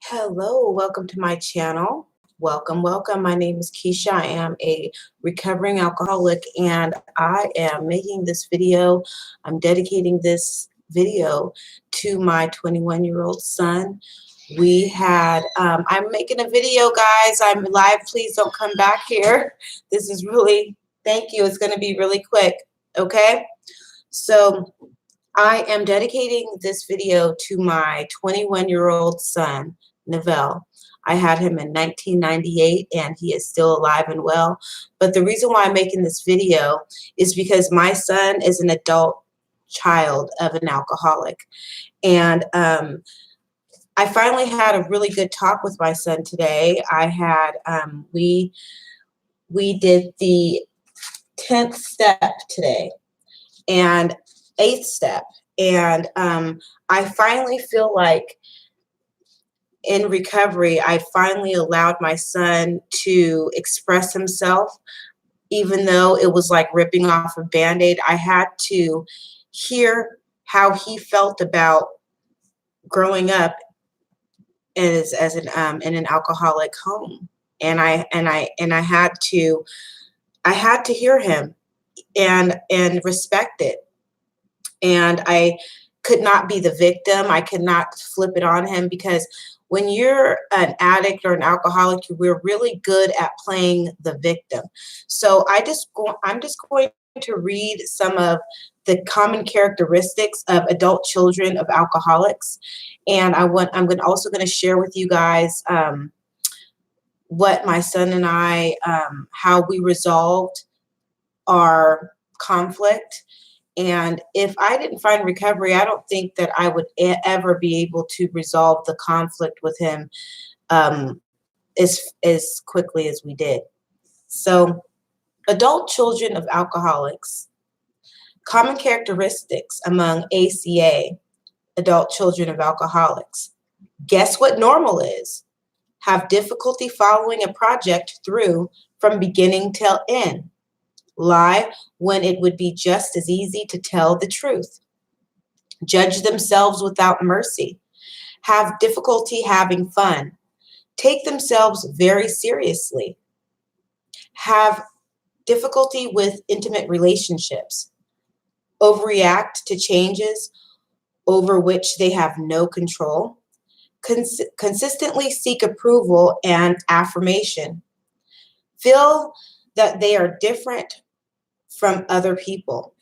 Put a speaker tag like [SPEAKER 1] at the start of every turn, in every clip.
[SPEAKER 1] Hello, welcome to my channel. Welcome. My name is Keisha. I am a recovering alcoholic and I am making this video. I'm dedicating this video to my 21-year-old son. I'm making a video, guys. I'm live. Please don't come back here. This is really, thank you. It's going to be really quick. Okay. So I am dedicating this video to my 21-year-old son, Neville. I had him in 1998 and he is still alive and well. But the reason why I'm making this video is because my son is an adult child of an alcoholic. And I finally had a really good talk with my son today. We did the 10th step today and 8th step. And I finally feel like in recovery, I finally allowed my son to express himself, even though it was like ripping off a Band-Aid. I had to hear how he felt about growing up in an alcoholic home. And I had to hear him and respect it. And I could not be the victim. I could not flip it on him, because when you're an addict or an alcoholic, we're really good at playing the victim. So I'm just going to read some of the common characteristics of adult children of alcoholics. And I'm also going to share with you guys what my son and I, how we resolved our conflict. And if I didn't find recovery, I don't think that I would ever be able to resolve the conflict with him as quickly as we did. So, adult children of alcoholics. Common characteristics among ACA, adult children of alcoholics. Guess what normal is? Have difficulty following a project through from beginning till end. Lie when it would be just as easy to tell the truth. Judge themselves without mercy. Have difficulty having fun. Take themselves very seriously. Have difficulty with intimate relationships. Overreact to changes over which they have no control. Consistently seek approval and affirmation. Feel that they are different from other people.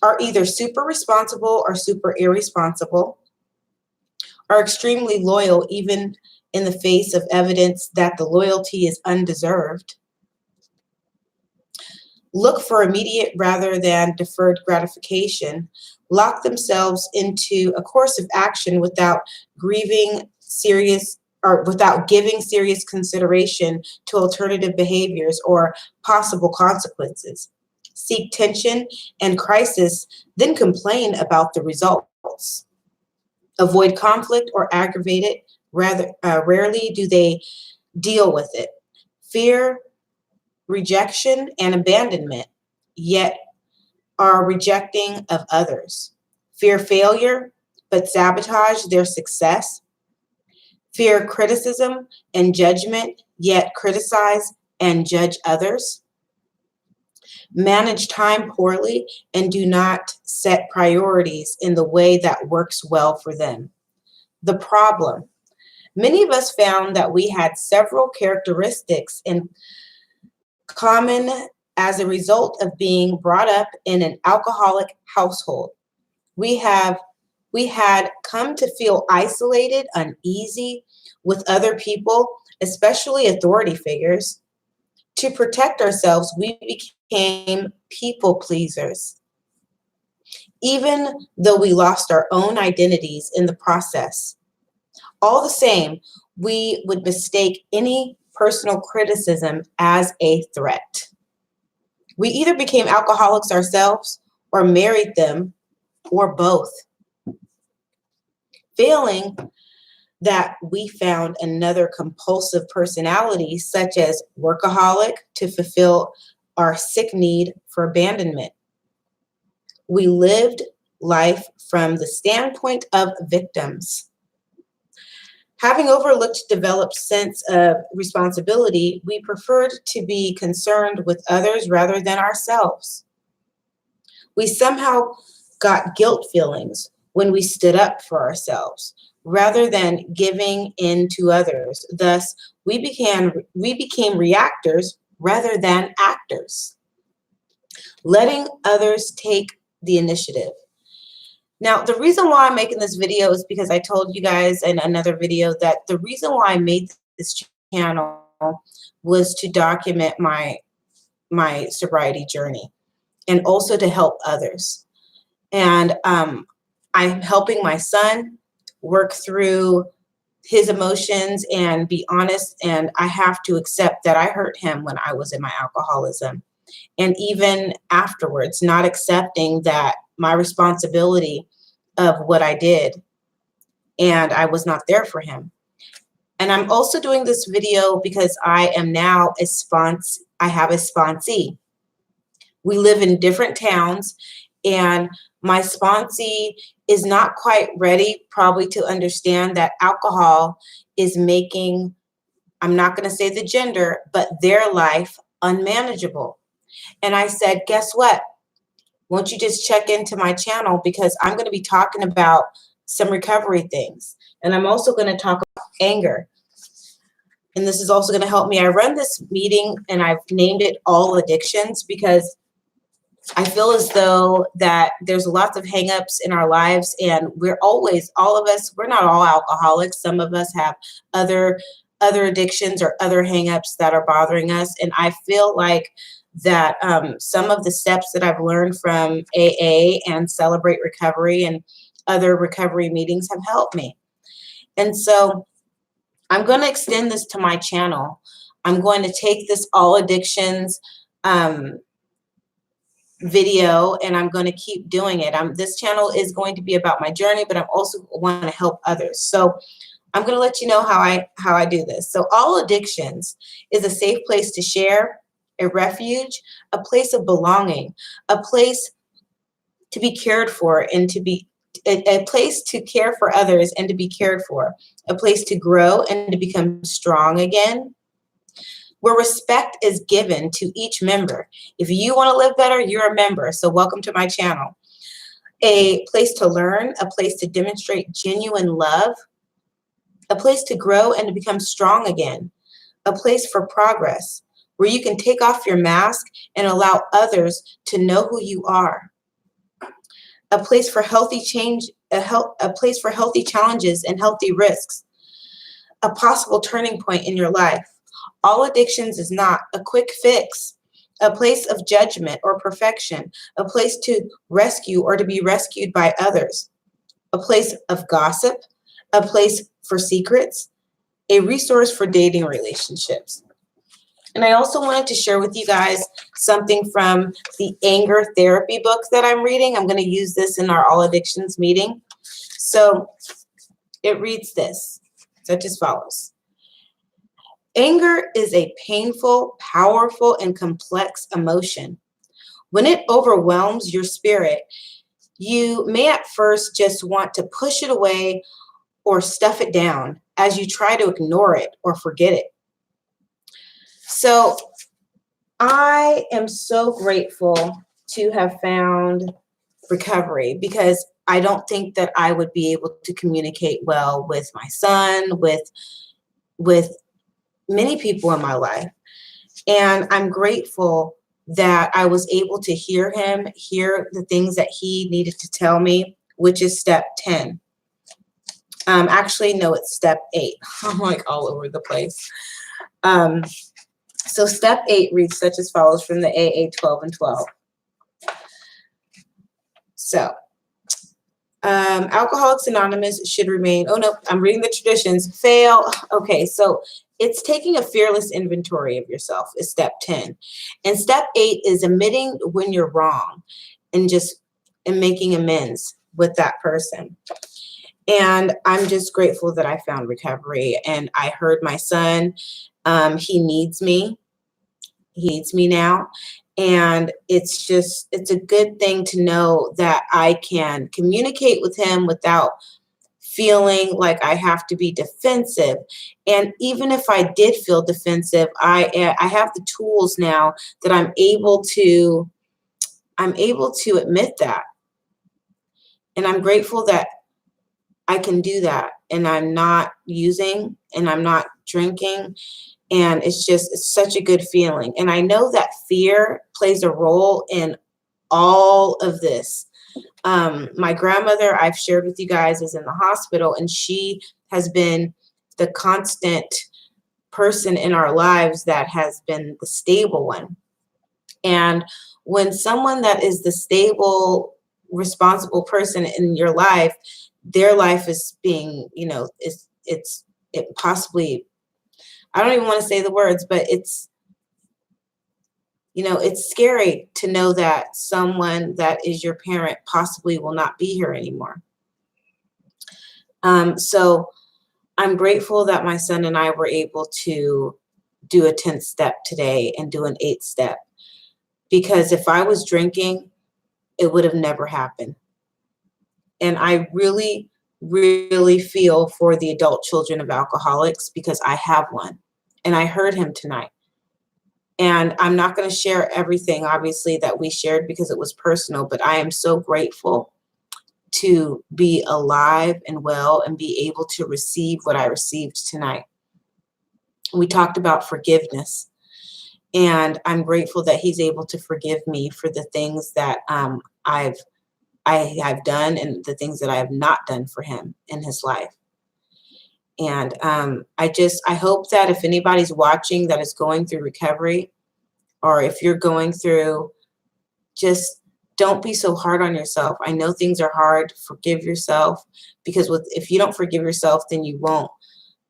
[SPEAKER 1] Are either super responsible or super irresponsible. Are extremely loyal even in the face of evidence that the loyalty is undeserved. Look for immediate rather than deferred gratification. Lock themselves into a course of action without giving serious consideration to alternative behaviors or possible consequences. Seek tension and crisis, then complain about the results. Avoid conflict or aggravate it. Rarely do they deal with it. Fear rejection and abandonment, yet are rejecting of others. Fear failure, but sabotage their success. Fear criticism and judgment, yet criticize and judge others. Manage time poorly and do not set priorities in the way that works well for them. The problem. Many of us found that we had several characteristics in common as a result of being brought up in an alcoholic household. We had come to feel isolated, uneasy with other people, especially authority figures. To protect ourselves, we became people pleasers, even though we lost our own identities in the process. All the same, we would mistake any personal criticism as a threat. We either became alcoholics ourselves or married them, or both. Failing that, we found another compulsive personality, such as workaholic, to fulfill our sick need for abandonment. We lived life from the standpoint of victims. Having overlooked developed sense of responsibility, we preferred to be concerned with others rather than ourselves. We somehow got guilt feelings when we stood up for ourselves rather than giving in to others. Thus, we became reactors rather than actors, letting others take the initiative. Now, the reason why I'm making this video is because I told you guys in another video that the reason why I made this channel was to document my sobriety journey and also to help others. And I'm helping my son work through his emotions and be honest. And I have to accept that I hurt him when I was in my alcoholism. And even afterwards, not accepting that my responsibility of what I did, and I was not there for him. And I'm also doing this video because I am now I have a sponsee. We live in different towns, and my sponsee is not quite ready probably to understand that alcohol is making, I'm not going to say the gender, but their life unmanageable. And I said, guess what? Won't you just check into my channel, because I'm going to be talking about some recovery things. And I'm also going to talk about anger. And this is also going to help me. I run this meeting and I've named it All Addictions because I feel as though that there's lots of hangups in our lives, and we're always, all of us, we're not all alcoholics. Some of us have other addictions or other hangups that are bothering us. And I feel like that some of the steps that I've learned from AA and Celebrate Recovery and other recovery meetings have helped me. And so I'm going to extend this to my channel. I'm going to take this All Addictions video, and I'm going to keep doing it. This channel is going to be about my journey, but I'm also want to help others. So I'm going to let you know how I do this. So All Addictions is a safe place to share, a refuge, a place of belonging, a place to be cared for and to be a place to care for others and to be cared for, a place to grow and to become strong again, where respect is given to each member. If you want to live better, you're a member, so welcome to my channel. A place to learn, a place to demonstrate genuine love, a place to grow and to become strong again, a place for progress, where you can take off your mask and allow others to know who you are, a place for healthy change, a place for healthy challenges and healthy risks, a possible turning point in your life. All Addictions is not a quick fix, a place of judgment or perfection, a place to rescue or to be rescued by others, a place of gossip, a place for secrets, a resource for dating relationships. And I also wanted to share with you guys something from the anger therapy book that I'm reading. I'm going to use this in our All Addictions meeting. So it reads this, such as follows. Anger is a painful, powerful, and complex emotion. When it overwhelms your spirit, you may at first just want to push it away or stuff it down as you try to ignore it or forget it. So I am so grateful to have found recovery, because I don't think that I would be able to communicate well with my son, with many people in my life. And I'm grateful that I was able to hear him, hear the things that he needed to tell me, which is step 10. Actually, no, it's step 8. I'm like all over the place. So step 8 reads such as follows from the AA 12 and 12. So Alcoholics Anonymous should remain, oh no, I'm reading the traditions, fail. Okay, so it's taking a fearless inventory of yourself is step 10. And step 8 is admitting when you're wrong and making amends with that person. And I'm just grateful that I found recovery, and I heard my son. He needs me. He needs me now. And it's a good thing to know that I can communicate with him without feeling like I have to be defensive. And even if I did feel defensive, I have the tools now that I'm able to admit that. And I'm grateful that I can do that, and I'm not using, and I'm not drinking. And it's such a good feeling. And I know that fear plays a role in all of this. My grandmother, I've shared with you guys, is in the hospital, and she has been the constant person in our lives that has been the stable one. And when someone that is the stable, responsible person in your life, their life is being, it possibly, I don't even want to say the words, but it's scary to know that someone that is your parent possibly will not be here anymore. So I'm grateful that my son and I were able to do a 10th step today and do an 8th step, because if I was drinking, it would have never happened. And I really, really feel for the adult children of alcoholics, because I have one, and I heard him tonight. And I'm not going to share everything, obviously, that we shared, because it was personal, but I am so grateful to be alive and well and be able to receive what I received tonight. We talked about forgiveness, and I'm grateful that he's able to forgive me for the things that I have done, and the things that I have not done for him in his life. And I hope that if anybody's watching that is going through recovery, or if you're going through, just don't be so hard on yourself. I know things are hard. Forgive yourself, because if you don't forgive yourself, then you won't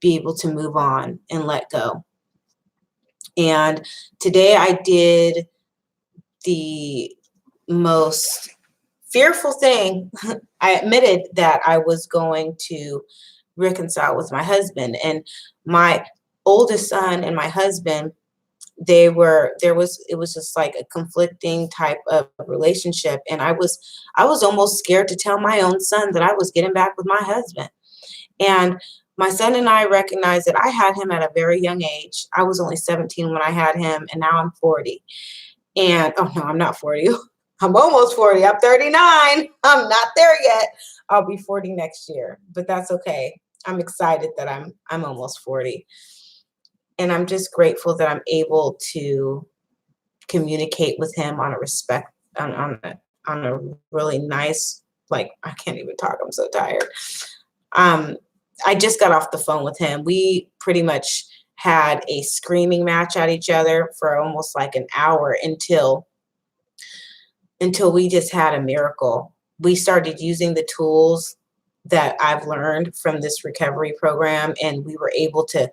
[SPEAKER 1] be able to move on and let go. And today I did the most fearful thing. I admitted that I was going to reconcile with my husband, and my oldest son and my husband, it was just like a conflicting type of relationship. And I was almost scared to tell my own son that I was getting back with my husband. And my son and I recognized that I had him at a very young age. I was only 17 when I had him, and now I'm 40. And oh no, I'm not 40. I'm almost 40. I'm 39. I'm not there yet. I'll be 40 next year, but that's okay. I'm excited that I'm almost 40. And I'm just grateful that I'm able to communicate with him on a really nice, like, I can't even talk. I'm so tired. I just got off the phone with him. We pretty much had a screaming match at each other for almost like an hour until we just had a miracle. We started using the tools that I've learned from this recovery program, and we were able to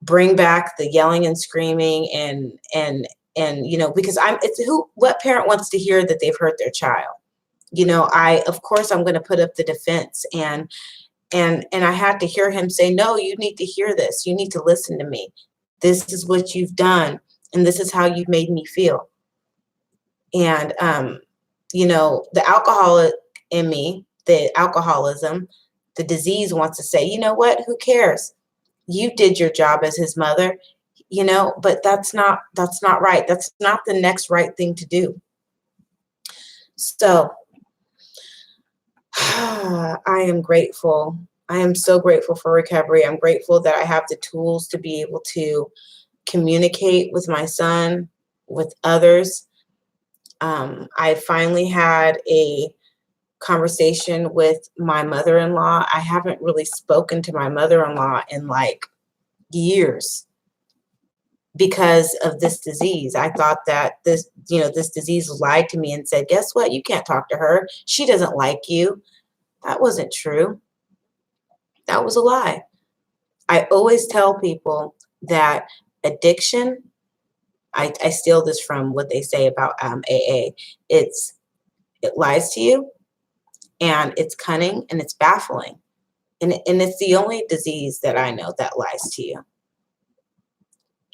[SPEAKER 1] bring back the yelling and screaming, and because what parent wants to hear that they've hurt their child? Of course I'm going to put up the defense, and I had to hear him say, no, you need to hear this. You need to listen to me. This is what you've done, and this is how you've made me feel. And the alcoholic in me, the alcoholism, the disease wants to say, you know what, who cares? You did your job as his mother, but that's not right. That's not the next right thing to do. So I am grateful. I am so grateful for recovery. I'm grateful that I have the tools to be able to communicate with my son, with others. I finally had a conversation with my mother-in-law. I haven't really spoken to my mother-in-law in like years because of this disease. I thought that this disease lied to me and said, guess what? You can't talk to her. She doesn't like you. That wasn't true. That was a lie. I always tell people that addiction, I steal this from what they say about AA. It lies to you, and it's cunning, and it's baffling. And it's the only disease that I know that lies to you.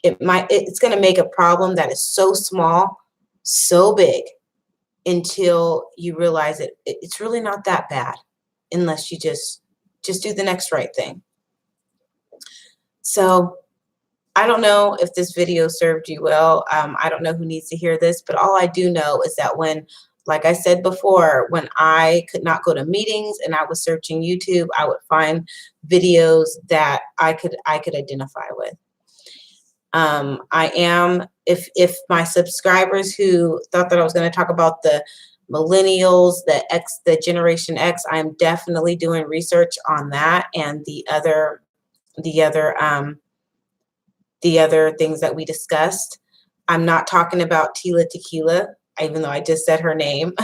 [SPEAKER 1] It's going to make a problem that is so small, so big, until you realize it's really not that bad, unless you just Just do the next right thing. So I don't know if this video served you well. I don't know who needs to hear this, but all I do know is that when, like I said before, when I could not go to meetings and I was searching YouTube, I would find videos that I could identify with. I am, if my subscribers who thought that I was going to talk about the millennials, the Generation X, I'm definitely doing research on that and the other things that we discussed. I'm not talking about Tila Tequila, even though I just said her name.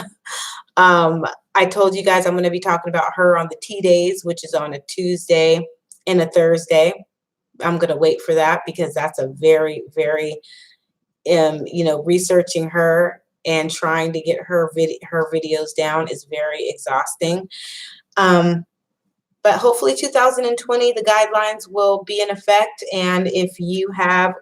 [SPEAKER 1] I told you guys I'm going to be talking about her on the Tea Days, which is on a Tuesday and a Thursday. I'm going to wait for that because that's a very, very, researching her and trying to get her videos down is very exhausting. But hopefully 2020, the guidelines will be in effect. And if you have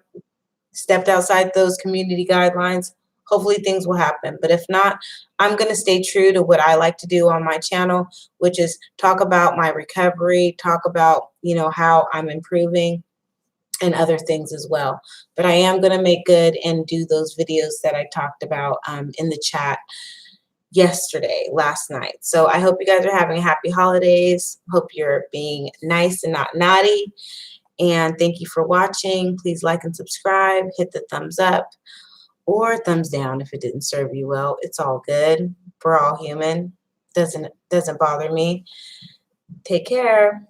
[SPEAKER 1] stepped outside those community guidelines, hopefully things will happen. But if not, I'm going to stay true to what I like to do on my channel, which is talk about my recovery, talk about, how I'm improving and other things as well. But I am going to make good and do those videos that I talked about in the chat last night. So I hope you guys are having happy holidays. Hope you're being nice and not naughty. And thank you for watching. Please like and subscribe. Hit the thumbs up or thumbs down if it didn't serve you well. It's all good. We're all human. Doesn't bother me. Take care.